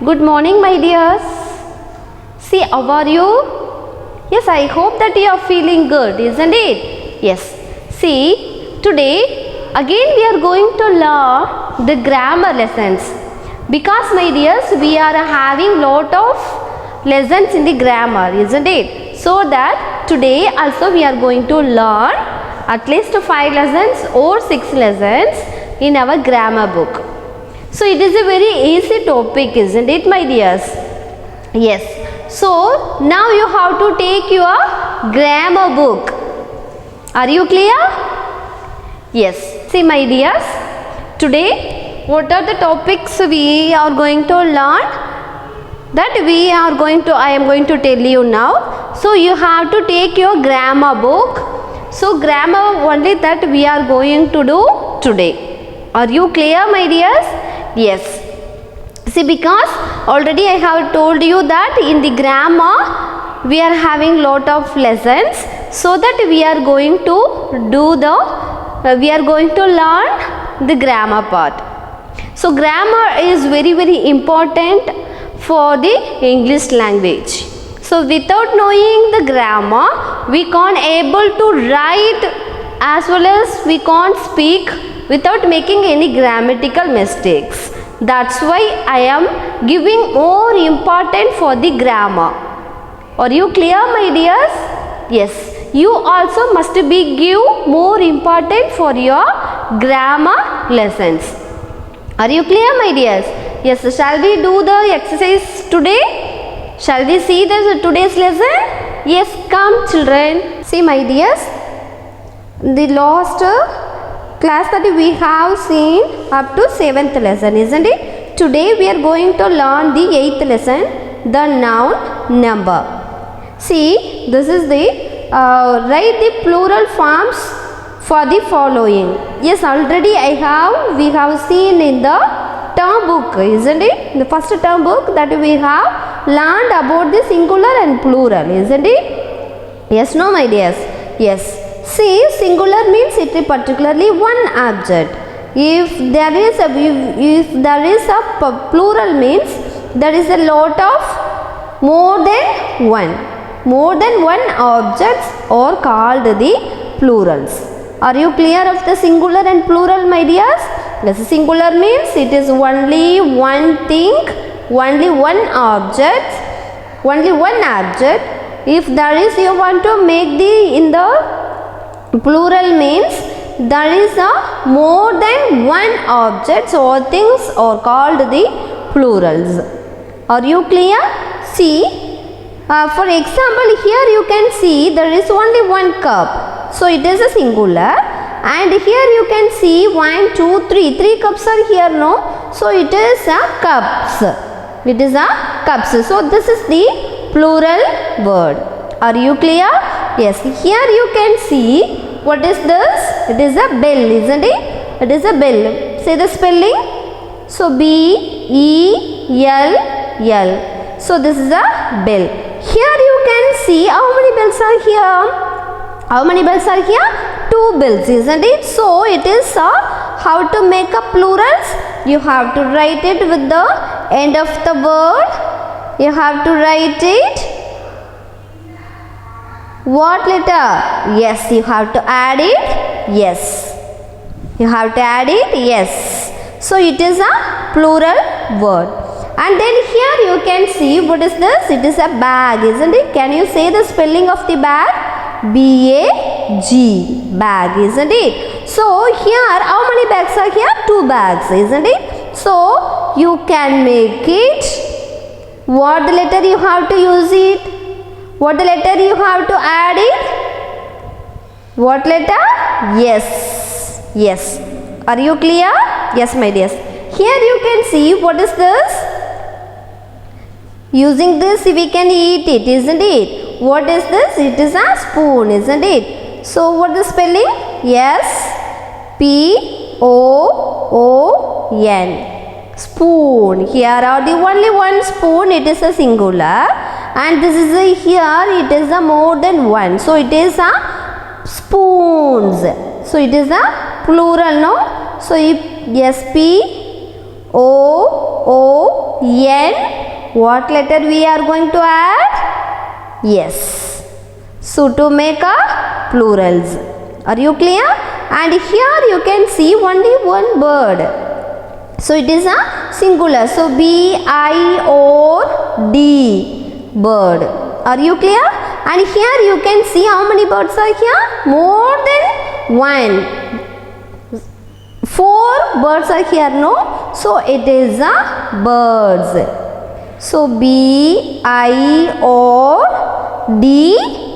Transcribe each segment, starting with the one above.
Good morning, my dears. See, how are you? Yes, I hope that you are feeling good, isn't it? Yes. See, today again we are going to learn the grammar lessons because, my dears, we are having lot of lessons in the grammar, isn't it? So that today also we are going to learn at least 5 lessons or 6 lessons in our grammar book. So it is a very easy topic, isn't it, my dears? Yes. So now you have to take your grammar book. Are you clear? Yes. See, my dears, today what are the topics we are going to learn? I am going to tell you now. So you have to take your grammar book. So grammar only that we are going to do today. Are you clear, my dears? Yes. See, because already I have told you that in the grammar we are having lot of lessons, so that we are going to learn the grammar part. So grammar is very, very important for the English language. So without knowing the grammar, we can't able to write as well as we can't speak without making any grammatical mistakes. That's why I am giving more important for the grammar. Are you clear, my dears? Yes. You also must be give more important for your grammar lessons. Are you clear, my dears? Yes. Shall we do the exercise today? Shall we see the today's lesson? Yes. Come, children. See, my dears, the last class that we have seen up to 7th lesson, isn't it? Today we are going to learn the 8th lesson, the noun number. See, this is the write the plural forms for the following. Yes, already we have seen in the term book, isn't it? In the first term book that we have learned about the singular and plural, isn't it? Yes, no, my dears? Yes. See, singular means it is particularly one object. If there is a plural means there is a lot of more than one objects are called the plurals. Are you clear of the singular and plural, my dears? Yes, singular means it is only one thing, only one object. If there is, you want to make in the plural means there is a more than one objects or things are called the plurals. Are you clear? See, for example, here you can see there is only one cup, so it is a singular, and here you can see 1, 2, 3 cups are here, no? So it is a cups. It is a cups. So this is the plural word. Are you clear? Yes. Here you can see what is this? It is a bell, isn't it? It is a bell. Say the spelling. So B-E-L-L. So this is a bell. Here you can see how many bells are here? How many bells are here? 2 bells, isn't it? So it is how to make a plurals. You have to write it with the end of the word. You have to write it. What letter? Yes, you have to add it. Yes. You have to add it. Yes. So it is a plural word. And then here you can see what is this? It is a bag, isn't it? Can you say the spelling of the bag? B-A-G. Bag, isn't it? So here how many bags are here? 2 bags, isn't it? So you can make it. What the letter you have to use it? What the letter you have to add it? What letter? Yes. Yes. Are you clear? Yes, my dears. Here you can see what is this? Using this we can eat it, isn't it? What is this? It is a spoon, isn't it? So what is the spelling? Yes. P-O-O-N. Spoon. Here are the only one spoon. It is a singular. And this is a here it is a more than one, so it is a spoons. So it is a plural, no? So if S P O O N. What letter we are going to add? Yes. So to make a plurals. Are you clear? And here you can see only one bird. So it is a singular. So B-I-O-D, bird. Are you clear? And here you can see how many birds are here? More than one. 4 birds are here, no? So it is a birds. So B-I-O-D,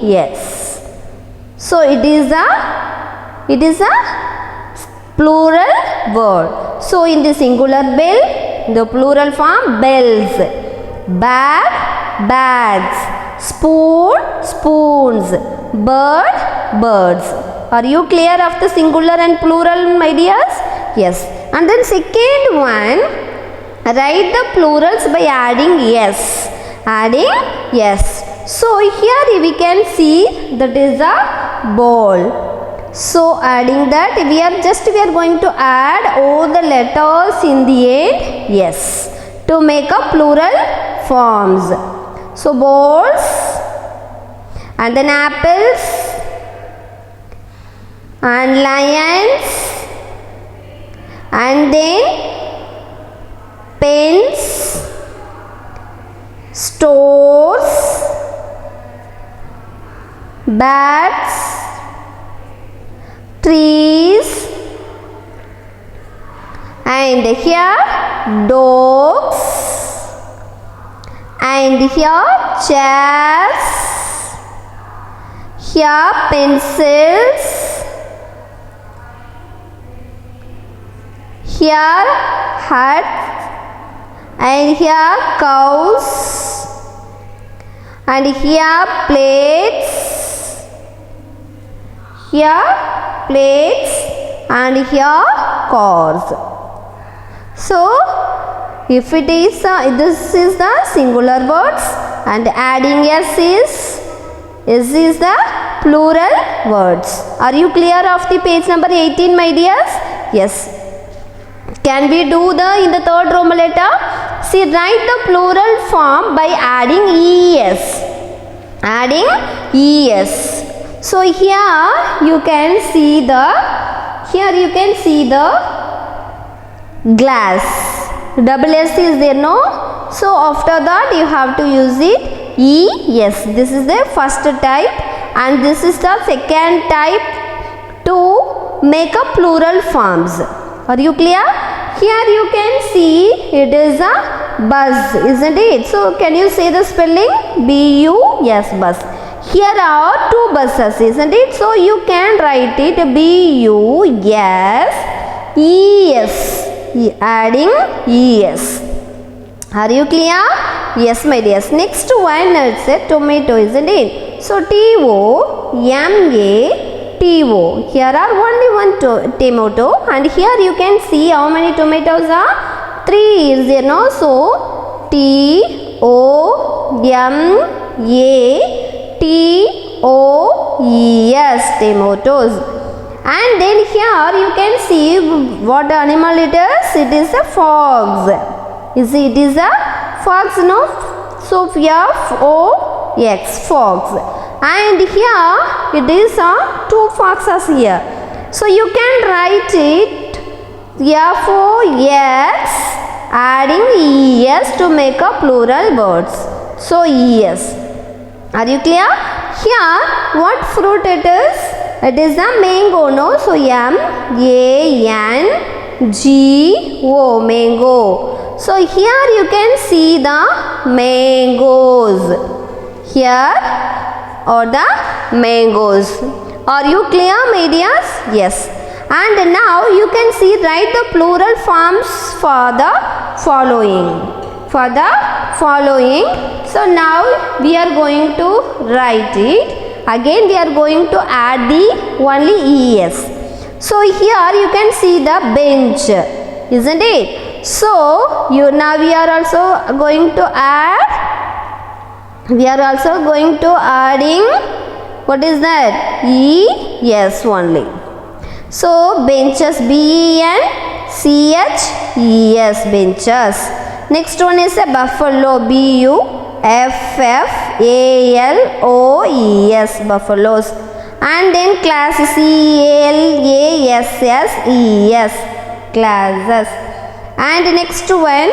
yes. So it is a plural word. So in the singular bell, the plural form bells, bag, bags, spoon, spoons, bird, birds. Are you clear of the singular and plural, my dears? Yes. And then second one, write the plurals by adding yes. Adding yes. So here we can see that is a ball. So adding that we are going to add all the letters in the end yes to make a plural forms. So balls, and then apples, and lions, and then pens, stores, bats, trees, and here dogs, and here chairs, here pencils, here huts, and here cows, and here plates, here plates, and here cars. So if it is this is the singular words, and adding yes is the plural words. Are you clear of the page number 18, my dears? Yes. Can we do in the third Roman letter? See, write the plural form by adding es. Adding es. So here you can see the glass. Double S is there, no? So after that you have to use it es. This is the first type, and this is the second type to make a plural forms. Are you clear? Here you can see it is a bus, isn't it? So can you say the spelling? B-U, yes, bus. Here are 2 buses, isn't it? So you can write it B-U-S-E-S, adding es. Are you clear? Yes, my dears. Next one, it's a tomato, isn't it? So T-O-M-A-T-O. Here are only one tomato, and here you can see how many tomatoes are? 3 is there, no? So T-O-M-A-T-O-E-S, tomatoes. And then here you can see what animal it is. It is a fox. It is a fox, no? So here F-O-X, fox. And here it is 2 foxes here. So you can write it F-O-X adding es to make a plural words. So es. Are you clear? Here what fruit it is? It is a mango, no? So M-A-N-G-O, mango. So here you can see the mangoes. Here are the mangoes. Are you clear, my dears? Yes. And now you can see, write the plural forms for the following. So now we are going to write it. Again we are going to add the only es. So here you can see the bench, isn't it? So now we are also going to add. Adding, what is that? Es only. So benches, B-E-N-C-H-E-S, benches. Next one is a buffalo. Buffaloes, buffaloes. And then class, CLASSES, classes. And next one,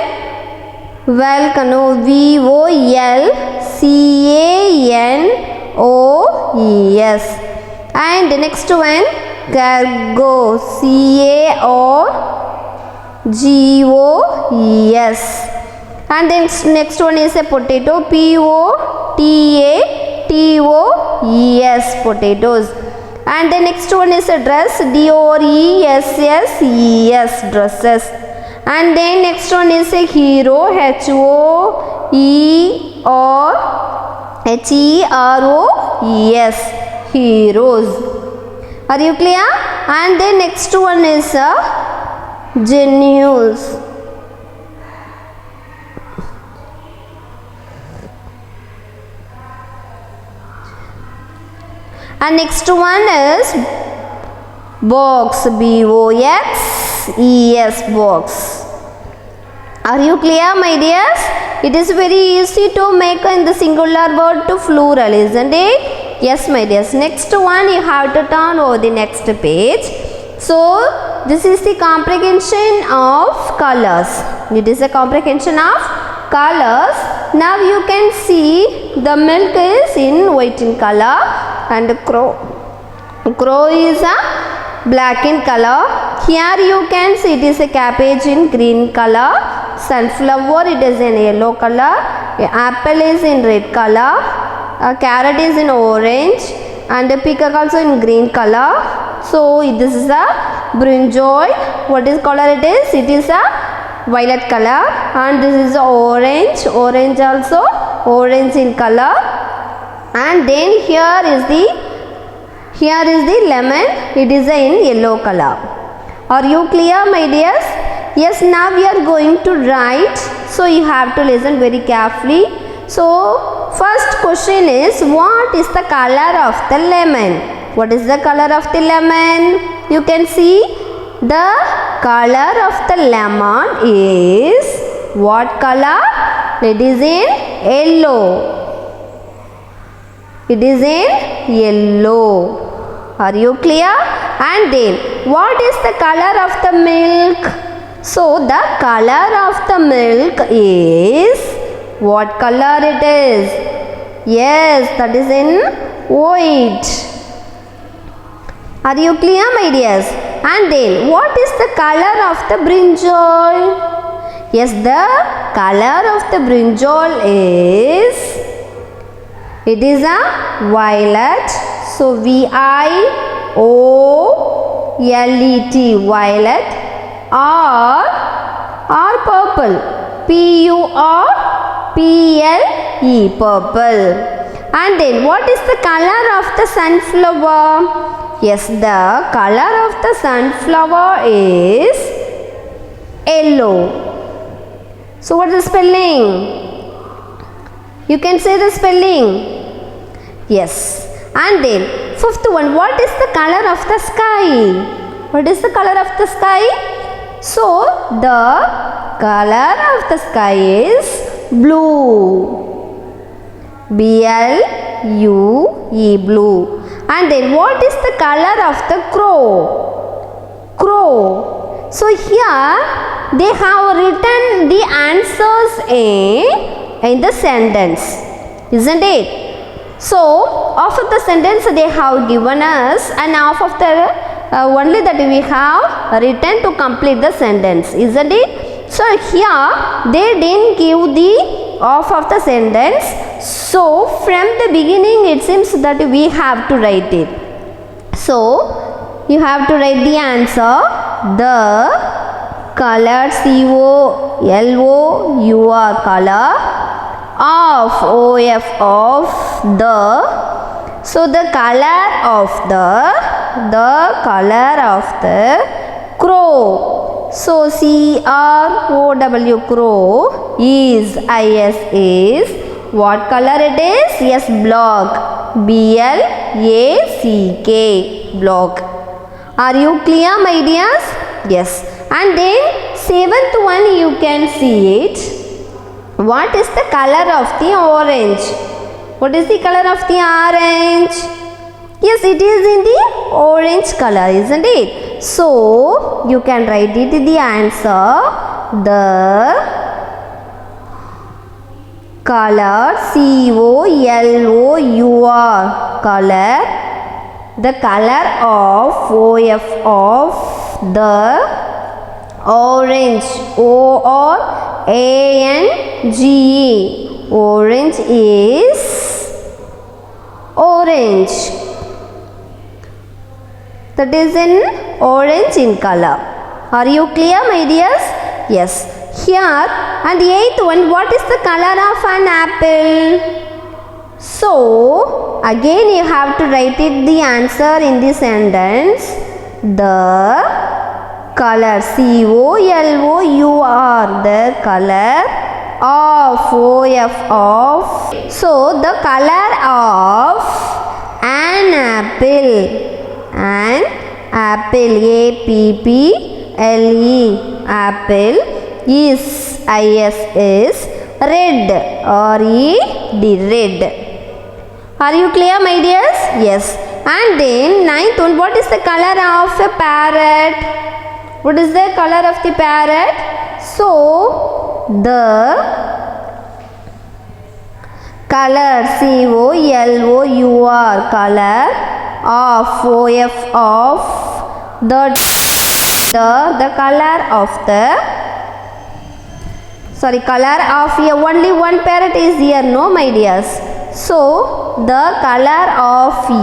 volcano, VOLCANOES. And next one, cargo, CARGOES. And then next one is a potato, POTATOES, potatoes. And the next one is a dress, DRESSES, dresses. And then next one is a hero, HOEROES, heroes. Are you clear? And then next one is a genius. And next one is box, BOXES, box. Are you clear, my dears? It is very easy to make in the singular word to plural, isn't it? Yes, my dears. Next one, you have to turn over the next page. So this is the comprehension of colors. It is a comprehension of colors. Now you can see the milk is in white in color, and crow is a black in color. Here you can see it is a cabbage in green color, sunflower it is in yellow color, apple is in red color, carrot is in orange, and the peacock also in green color. So this is a brinjal. What is color it is? It is a violet color. And this is orange also orange in color. And then here is the lemon, it is in yellow color. Are you clear, my dears? Yes, now we are going to write, so you have to listen very carefully. So first question is, what is the color of the lemon? What is the color of the lemon? You can see the color of the lemon is what color? It is in yellow. It is in yellow. Are you clear? And then what is the color of the milk? So the color of the milk is what color it is? Yes, that is in white. Are you clear, my dears? And then what is the color of the brinjal? Yes, the color of the brinjal is, it is a violet. So VIOLET, violet, or purple, PURPLE, purple. And then what is the color of the sunflower? Yes, the color of the sunflower is yellow. So what is the spelling? You can say the spelling. Yes. And then fifth one, what is the color of the sky? What is the color of the sky? So the color of the sky is blue. BLUE, blue. And then what is the color of the crow? Crow. So here they have written the answers in the sentence, isn't it? So half of the sentence they have given us, and half of the only that we have written to complete the sentence, isn't it? So here they didn't give the half of the sentence. So from the beginning it seems that we have to write it. So you have to write the answer. The color, COLOUR, color of the. So the color of the crow. So CROW, crow, is what color it is? Yes, black. BLACK, black. Are you clear, my dears? Yes. And then seventh one you can see it. What is the color of the orange? What is the color of the orange? Yes, it is in the orange color, isn't it? So, you can write it the answer. The color, C-O-L-O-U-R, color. The color of O-F of the orange, O-R-A-N-G-E, orange is orange. That is in orange in color. Are you clear, my dears? Yes. Here, and the eighth one, what is the color of an apple? So, again you have to write it the answer in the sentence. The color, C-O-L-O-U-R, the color of, O-F of. So, the color of an apple, A-P-P-L-E, apple is, I-S is red, R-E-D, red. Are you clear, my dears? Yes. And then ninth one, what is the color of a parrot? What is the color of the parrot? So, the color, C-O-L-O-U-R, color of, O-F of, the color of the, color of a, only one parrot is here, no, my dears. So, the color of a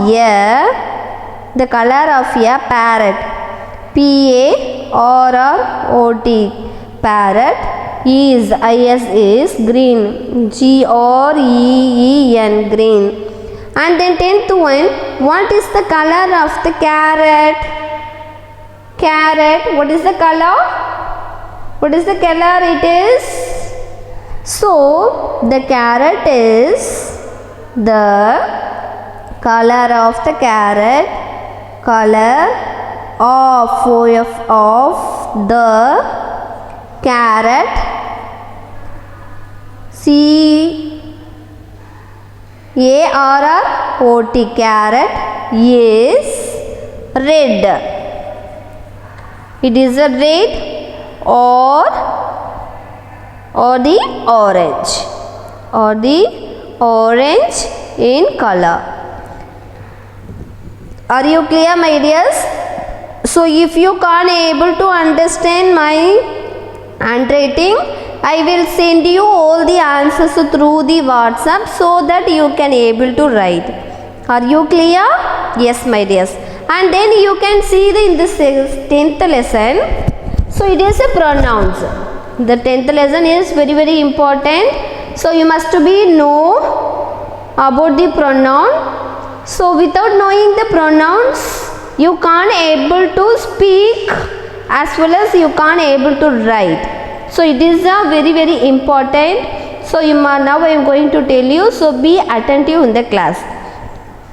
parrot, P-A-R-R-O-T, parrot is, I-S is green, G-R-E-E-N, green. And then 10th one, what is the color of the carrot? Carrot, what is the color? What is the color it is? So, the carrot is the color of the carrot, color of, O-F of the carrot, C-A-R-R-O-T, carrot is red. It is a red or the orange in color. Are you clear, my dears? So, if you can't able to understand my handwriting, I will send you all the answers through the WhatsApp so that you can able to write. Are you clear? Yes, my dears. And then you can see in this 10th lesson. So, it is a pronouns. The 10th lesson is very, very important. So, you must know about the pronoun. So, without knowing the pronouns, you can't able to speak as well as you can't able to write. So, it is a very, very important. So, now I am going to tell you. So, be attentive in the class.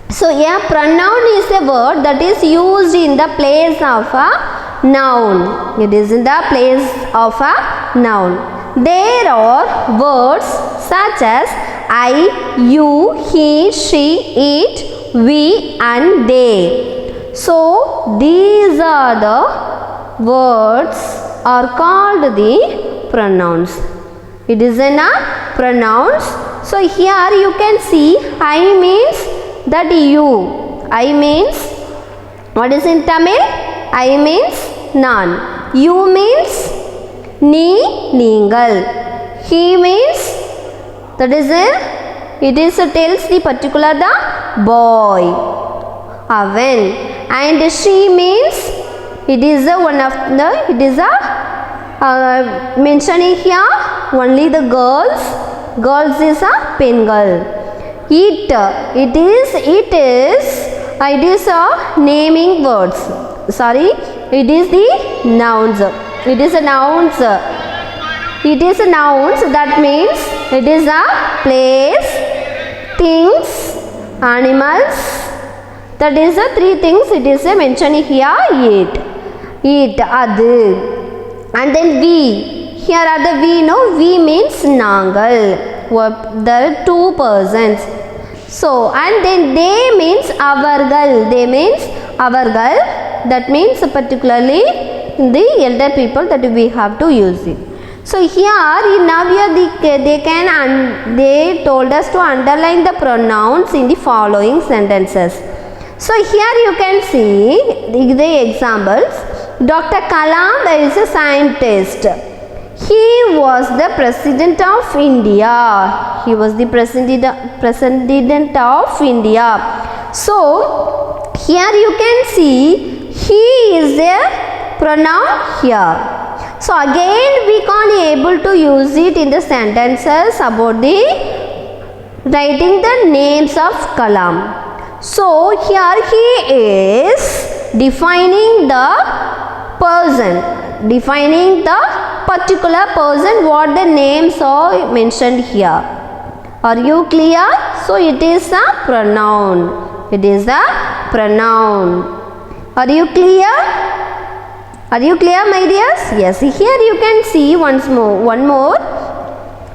So, a pronoun is a word that is used in the place of a noun. It is in the place of a noun. There are words such as I, you, he, she, it, we and they. So, these are the words are called the pronouns. It is in a pronouns. So, here you can see I means that you. I means, what is in Tamil? I means none. You means நீ, நீங்கள். He means, that is it is tells the particular the boy. Avan. And she means, it is one of the, it is a mentioning here only the girls. Girls is a pengal. It is a naming words. Sorry, it is the nouns. It is a nouns. It is a nouns, that means it is a place, things, animals. That is the three things it is a mentioning here. It, adu. And then we. Here are the we, no? We means nangal. There are two persons. So, and then they means avargal. They means avargal. That means particularly the elder people that we have to use it. So here in now they told us to underline the pronouns in the following sentences. So here you can see the examples. Dr. Kalam is a scientist. He was the president of India. He was the president of India. So here you can see he is a pronoun here. So again we can't able to use it in the sentences about the writing the names of Kalam. So here he is defining the person, defining the particular person what the names are mentioned here. Are you clear? So it is a pronoun. It is a pronoun. Are you clear? Are you clear, my dears? Yes. Here you can see one more.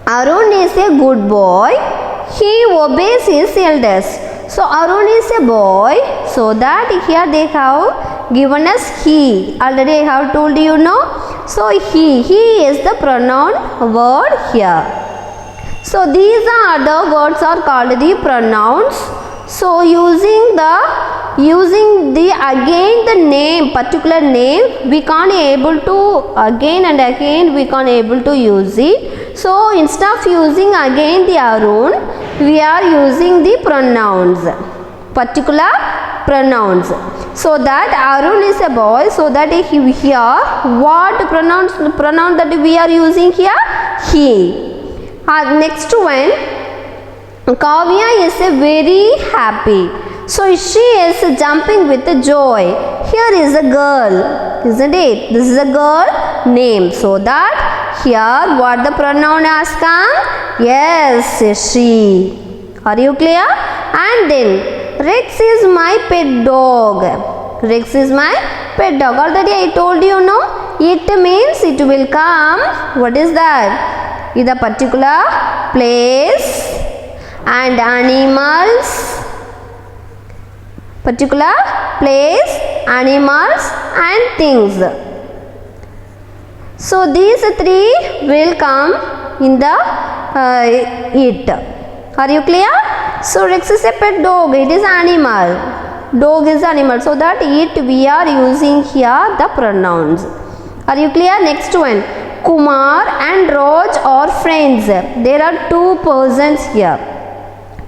Arun is a good boy. He obeys his elders. So Arun is a boy. So that here they have given us he. Already I have told you, no? So he is the pronoun word here. So these are the words are called the pronouns. So using the again the name, particular name, we can't able to again and again we can't able to use it. So instead of using again the Arun, we are using the pronouns, particular pronouns. So that Arun is a boy, so that here what pronoun that we are using here? He. Next one, Kavya is a very happy. So she is jumping with joy. Here is a girl, isn't it? This is a girl name. So that here what the pronoun has come? Yes, she. Are you clear? And then Rex is my pet dog. Rex is my pet dog. Already I told you, no? It means it will come. What is that? In a particular place and animals. Particular place, animals and things. So these three will come in the it. Are you clear? So Rex is a pet dog. It is animal. Dog is animal. So that it we are using here the pronouns. Are you clear? Next one. Kumar and Raj are friends. There are two persons here.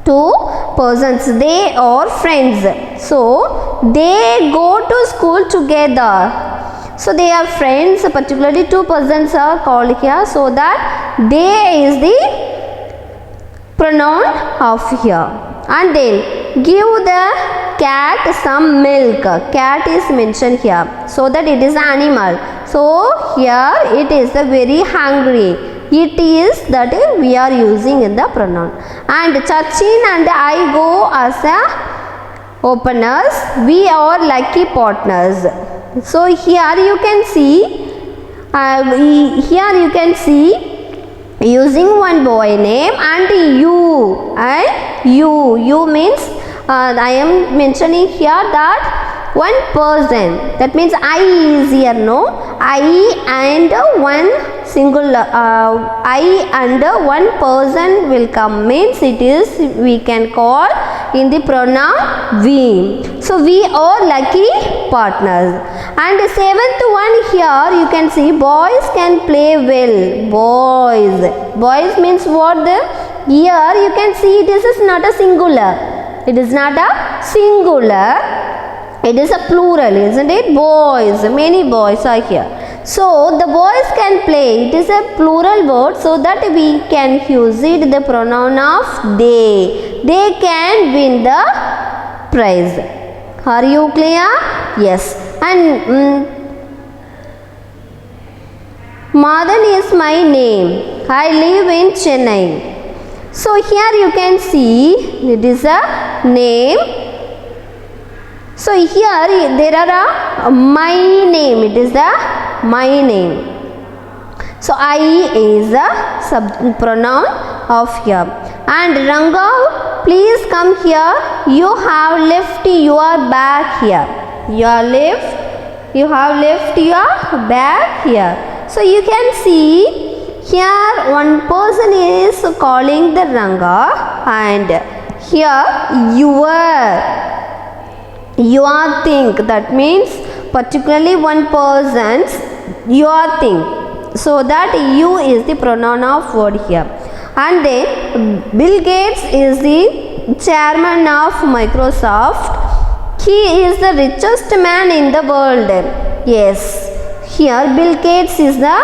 Two persons, they are friends. So they go to school together. So they are friends, particularly two persons are called here. So that they is the pronoun of here. And then give the cat some milk. Cat is mentioned here. So that it is animal. So here it is a very hungry. It is that we are using in the pronoun. And Sachin and I go as a openers. We are lucky partners. So here you can see, using one boy name and you. You means I am mentioning here that one person. That means I is here, no? I and one single I and one person will come, means it is we can call in the pronoun we. So we are lucky partners. And the seventh one here you can see, boys can play well. Boys means what? Here you can see this is not a singular. It is not a singular. It is a plural, isn't it? Boys, many boys are here. So the boys can play. It is a plural word, so that we can use it the pronoun of they. They can win the prize. Are you clear? Yes. And Madan is my name. I live in Chennai. So here you can see it is a name. So here there are my name. It is the my name. So I is a pronoun of here. And Ranga, please come here. You have left your bag here. You have left your bag here. So you can see here one person is calling the Ranga, and here your thing, that means particularly one person's your thing. So that you is the pronoun of word here. And then Bill Gates is the chairman of Microsoft. He is the richest man in the world. Yes, here Bill Gates is the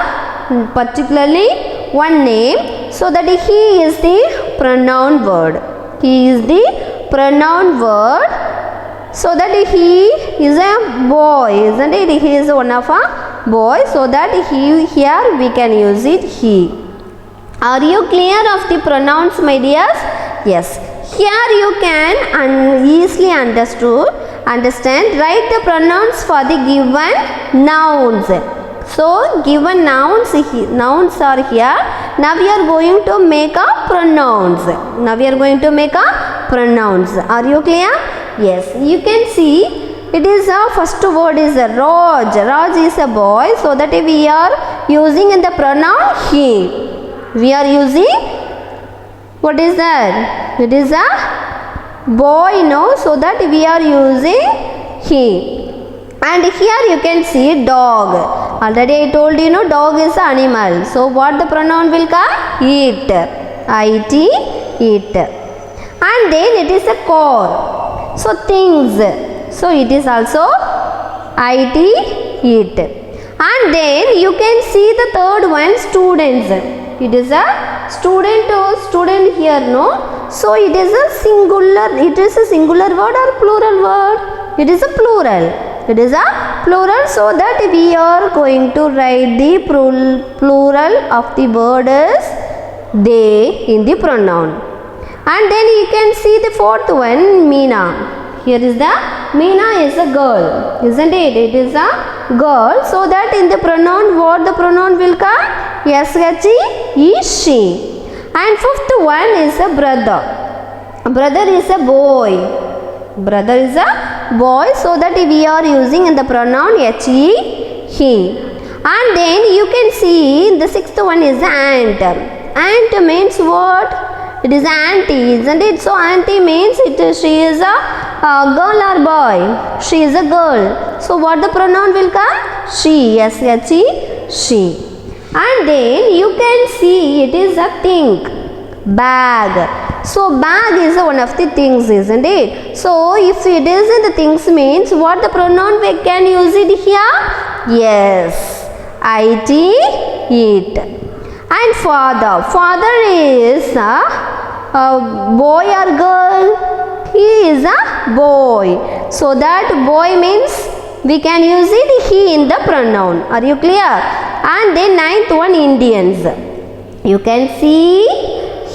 particularly one name, so that he is the pronoun word. He is the pronoun word, so that he is a boy, isn't it? He is one of a boy, so that he, here we can use it he. Are you clear of the pronouns, my dears? Yes. Here you can easily understand. Write the pronouns for the given nouns. So given nouns are here. Now we are going to make a pronouns. Are you clear? Yes. You can see it is a first word is a Raj. Raj is a boy, so that we are using in the pronoun he. We are using, what is that? It is a boy, no? So that we are using he. And here you can see dog. Already I told you, no, dog is an animal. So what the pronoun will come? Eat. I-T, eat. And then it is a core. So things. So it is also I-T, eat. And then you can see the third one, students. It is a student here, no? So it is a singular word or plural word? It is a plural. So that we are going to write the plural of the word as they in the pronoun. And then you can see the fourth one, Meena. Here is the Meena is a girl, isn't it? It is a girl. So that in the pronoun, what the pronoun will come? S-H-E, is she. And fifth one is a brother. Brother is a boy. So that we are using in the pronoun H-E, he. And then you can see the sixth one is aunt. Aunt means what? It is auntie, isn't it? So auntie means she is a girl or boy. She is a girl. So what the pronoun will come? She. S-H-E, she. And then you can see it is a thing. Bag. So bag is one of the things, isn't it? So if it is in the things means what the pronoun we can use it here? Yes. I-T, eat. And father. Father is a boy or girl? He is a boy. So that boy means we can use it he in the pronoun. Are you clear? And then ninth one, Indians. You can see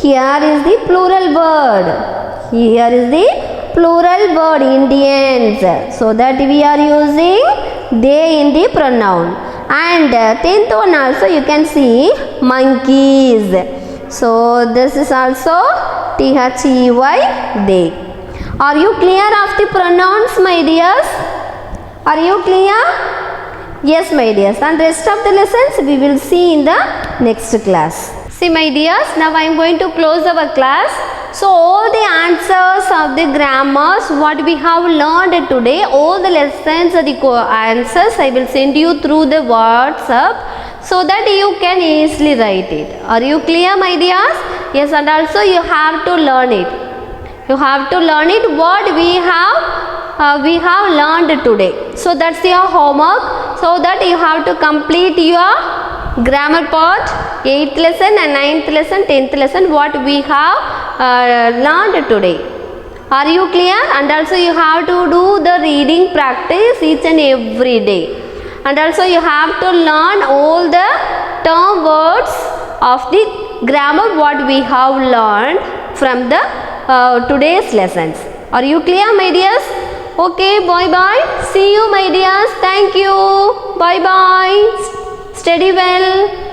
here is the plural word. Indians. So that we are using they in the pronoun. And 10th one also you can see monkeys. So this is also T-H-E-Y, they. Are you clear of the pronouns, my dears? Are you clear? Yes, my dears. And rest of the lessons we will see in the next class. See, my dears, now I am going to close our class. So all the answers of the grammars what we have learned today, all the lessons, the answers I will send you through the WhatsApp, so that you can easily write it. Are you clear, my dears? Yes, and also you have to learn it. What we have learned today. So that's your homework. So that you have to complete your grammar part, 8th lesson and 9th lesson, 10th lesson, what we have learned today. Are you clear? And also you have to do the reading practice each and every day. And also you have to learn all the term words of the grammar what we have learned from the today's lessons. Are you clear, my dears? Okay, bye. See you, my dears. Thank you. Bye. Study well.